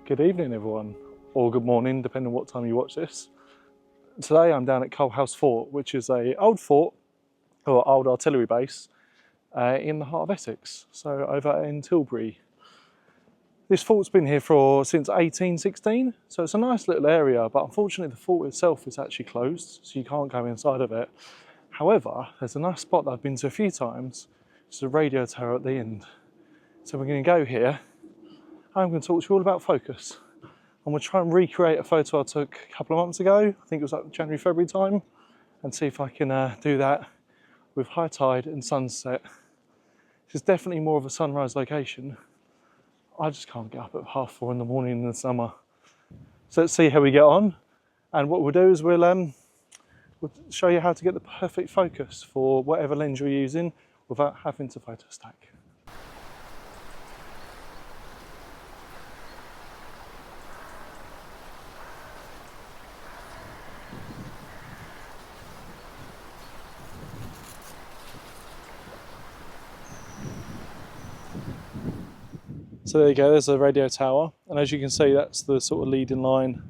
Good evening everyone, or good morning depending on what time you watch this. Today I'm down at Coalhouse Fort, which is an old fort or old artillery base in the heart of Essex, so over in Tilbury. This fort's been here since 1816, so it's a nice little area, but unfortunately the fort itself is actually closed, so you can't go inside of it. However, there's a nice spot that I've been to a few times. It's a radio tower at the end. So we're going to go here. I'm going to talk to you all about focus. And we'll try and recreate a photo I took a couple of months ago. I think it was like January, February time, and see if I can do that with high tide and sunset. It's definitely more of a sunrise location. I just can't get up at 4:30 in the morning in the summer. So let's see how we get on. And what we'll do is we'll show you how to get the perfect focus for whatever lens you're using without having to photo stack. So there you go, there's the radio tower, and as you can see that's the sort of leading line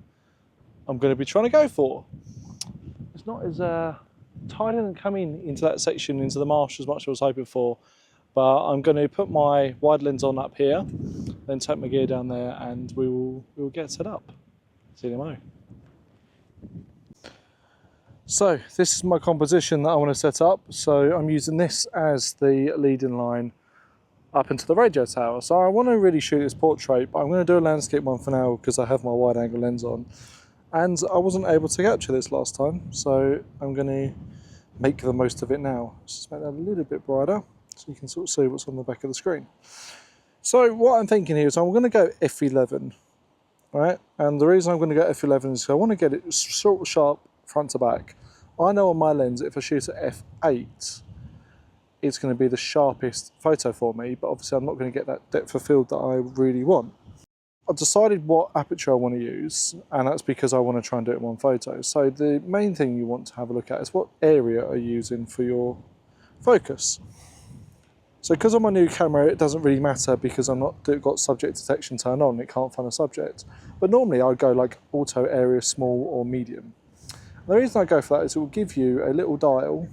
I'm going to be trying to go for. It's not as tide didn't come into that section, into the marsh as much as I was hoping for, but I'm going to put my wide lens on up here, then take my gear down there and we will get set up. See you in a moment. So this is my composition that I want to set up, so I'm using this as the leading line up into the radio tower. So I want to really shoot this portrait, but I'm going to do a landscape one for now because I have my wide angle lens on and I wasn't able to capture this last time, so I'm going to make the most of it now. Just make that a little bit brighter so you can sort of see what's on the back of the screen. So what I'm thinking here is I'm going to go f11, right? And the reason I'm going to go f11 is I want to get it sort of sharp front to back. I know on my lens if I shoot at f8 it's going to be the sharpest photo for me, but obviously I'm not going to get that depth of field that I really want. I've decided what aperture I want to use, and that's because I want to try and do it in one photo. So the main thing you want to have a look at is what area are you using for your focus. So because on my new camera it doesn't really matter because I'm not got subject detection turned on, it can't find a subject. But normally I'd go like auto area small or medium. And the reason I go for that is it will give you a little dial,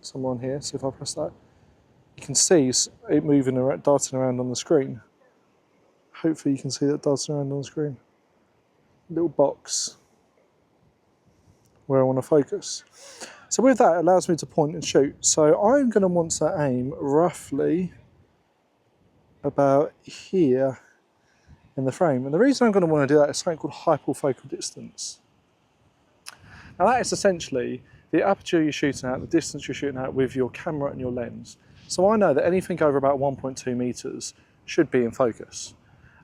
somewhere on here, so if I press that, you can see it moving around, darting around on the screen. Hopefully you can see that darting around on the screen. Little box where I want to focus. So with that, it allows me to point and shoot. So I'm going to want to aim roughly about here in the frame. And the reason I'm going to want to do that is something called hyperfocal distance. Now that is essentially the aperture you're shooting at, the distance you're shooting at with your camera and your lens. So I know that anything over about 1.2 meters should be in focus,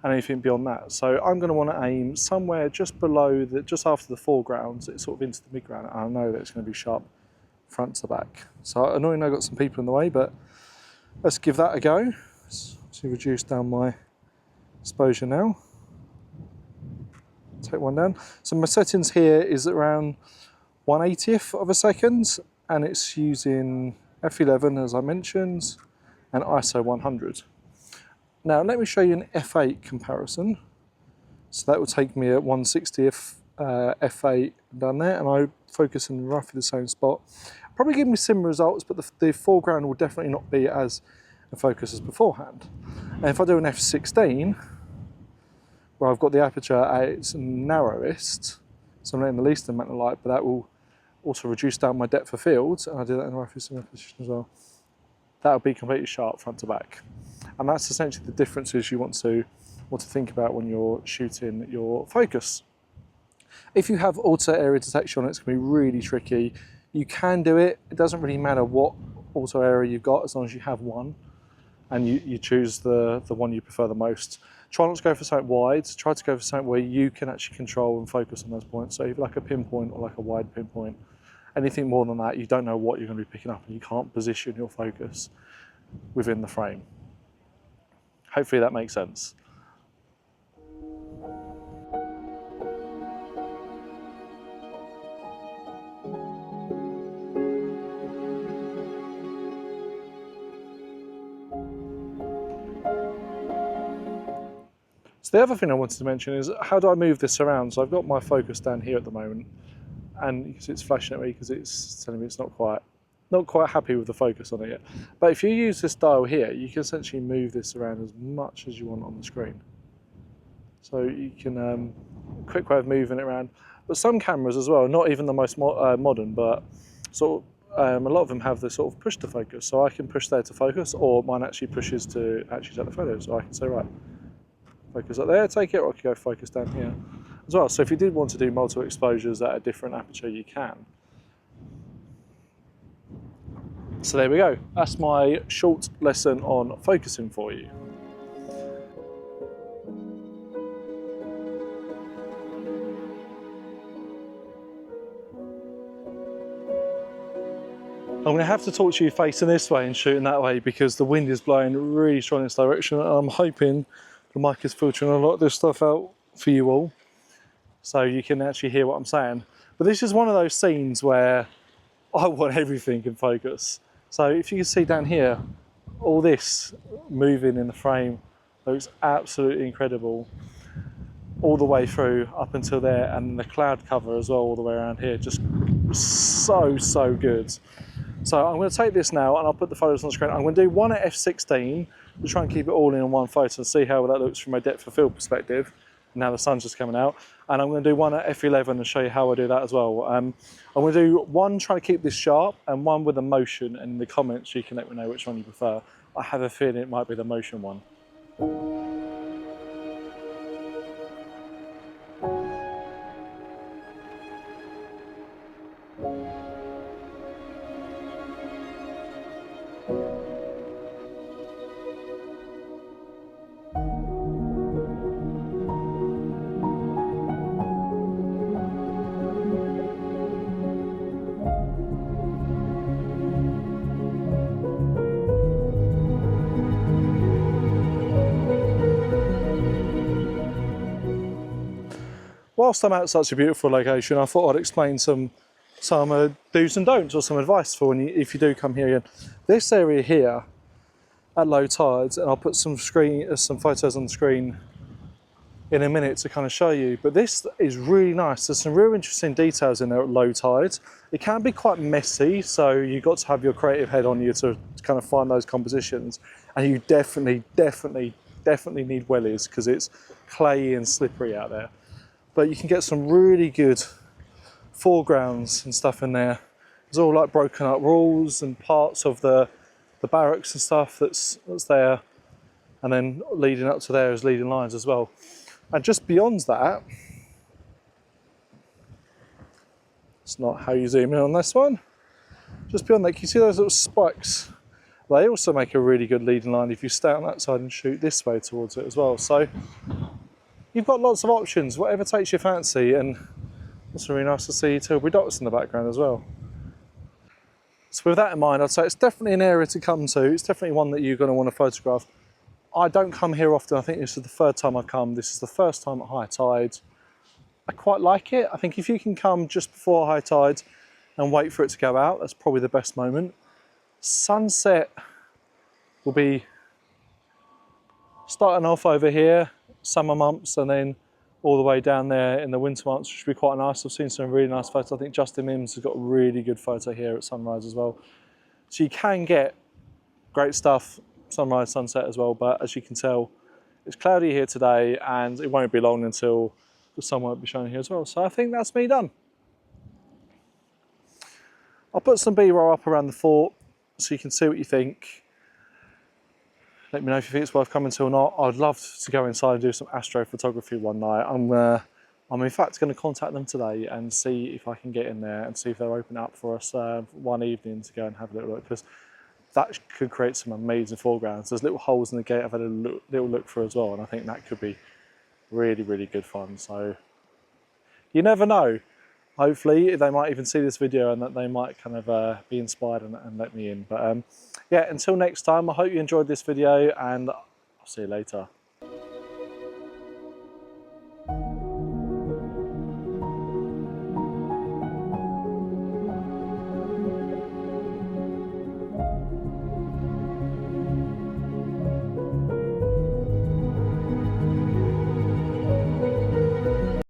and anything beyond that. So I'm going to want to aim somewhere just below, just after the foreground, so it's sort of into the midground, and I know that it's going to be sharp front to back. So annoyingly I've got some people in the way, but let's give that a go. Let's reduce down my exposure now. Take one down. So my settings here is around 1/80th of a second, and it's using f11 as I mentioned, and ISO 100. Now let me show you an f8 comparison. So that will take me at 1/60th f8 down there, and I focus in roughly the same spot. Probably give me similar results, but the foreground will definitely not be as in focus as beforehand. And if I do an f16, where I've got the aperture at its narrowest, so I'm letting the least amount of light, but that will also reduce down my depth of field, and I do that in a roughly similar position as well. That'll be completely sharp front to back. And that's essentially the differences you want to think about when you're shooting your focus. If you have auto area detection on, it's going to be really tricky. You can do it. It doesn't really matter what auto area you've got as long as you have one and you choose the one you prefer the most. Try not to go for something wide. Try to go for something where you can actually control and focus on those points. So if like a pinpoint or like a wide pinpoint, anything more than that, you don't know what you're going to be picking up and you can't position your focus within the frame. Hopefully that makes sense. So the other thing I wanted to mention is, how do I move this around? So I've got my focus down here at the moment, and you can see it's flashing at me because it's telling me it's not quite happy with the focus on it yet. But if you use this dial here, you can essentially move this around as much as you want on the screen. So you can, quick way of moving it around. But some cameras as well, not even the most modern, but sort of, a lot of them have this sort of push to focus. So I can push there to focus, or mine actually pushes to actually take the photo. So I can say, right, focus up there, take it, or I can go focus down here as well. So if you did want to do multiple exposures at a different aperture, you can. So there we go. That's my short lesson on focusing for you. I'm going to have to talk to you facing this way and shooting that way because the wind is blowing really strong in this direction. I'm hoping the mic is filtering a lot of this stuff out for you all, so you can actually hear what I'm saying. But this is one of those scenes where I want everything in focus. So if you can see down here, all this moving in the frame looks absolutely incredible all the way through up until there, and the cloud cover as well all the way around here, just so good. So I'm going to take this now and I'll put the photos on the screen. I'm going to do one at f16 to try and keep it all in one photo and see how that looks from a depth of field perspective. Now the sun's just coming out. And I'm going to do one at f11 and show you how I do that as well. I'm going to do one trying to keep this sharp and one with a motion, and in the comments you can let me know which one you prefer. I have a feeling it might be the motion one. Whilst I'm at such a beautiful location, I thought I'd explain some do's and don'ts, or some advice for if you do come here again. This area here at low tides, and I'll put some photos on the screen in a minute to kind of show you, but this is really nice. There's some real interesting details in there at low tides. It can be quite messy, so you've got to have your creative head on you to kind of find those compositions, and you definitely need wellies because it's clayey and slippery out there. But you can get some really good foregrounds and stuff in there. There's all like broken up walls and parts of the barracks and stuff that's there, and then leading up to there is leading lines as well. And just beyond that, it's not how you zoom in on this one. Just beyond that, can you see those little spikes? They also make a really good leading line if you stay on that side and shoot this way towards it as well. So you've got lots of options, whatever takes your fancy, and it's really nice to see Tilbury Docks in the background as well. So with that in mind, I'd say it's definitely an area to come to. It's definitely one that you're going to want to photograph. I don't come here often. I think this is the third time I've come. This is the first time at high tide. I quite like it. I think if you can come just before high tide and wait for it to go out, that's probably the best moment. Sunset will be starting off over here, summer months, and then all the way down there in the winter months, which should be quite nice. I've seen some really nice photos. I think Justin Mims has got a really good photo here at sunrise as well. So you can get great stuff, sunrise, sunset as well, but as you can tell, it's cloudy here today and it won't be long until the sun won't be shining here as well. So I think that's me done. I'll put some B-roll up around the fort so you can see what you think. Let me know if you think it's worth coming to or not. I'd love to go inside and do some astrophotography one night. I'm in fact going to contact them today and see if I can get in there and see if they'll open up for us one evening to go and have a little look, because that could create some amazing foregrounds. There's little holes in the gate I've had a little look for as well, and I think that could be really, really good fun. So you never know. Hopefully they might even see this video and that they might kind of be inspired and let me in. But yeah, until next time, I hope you enjoyed this video and I'll see you later.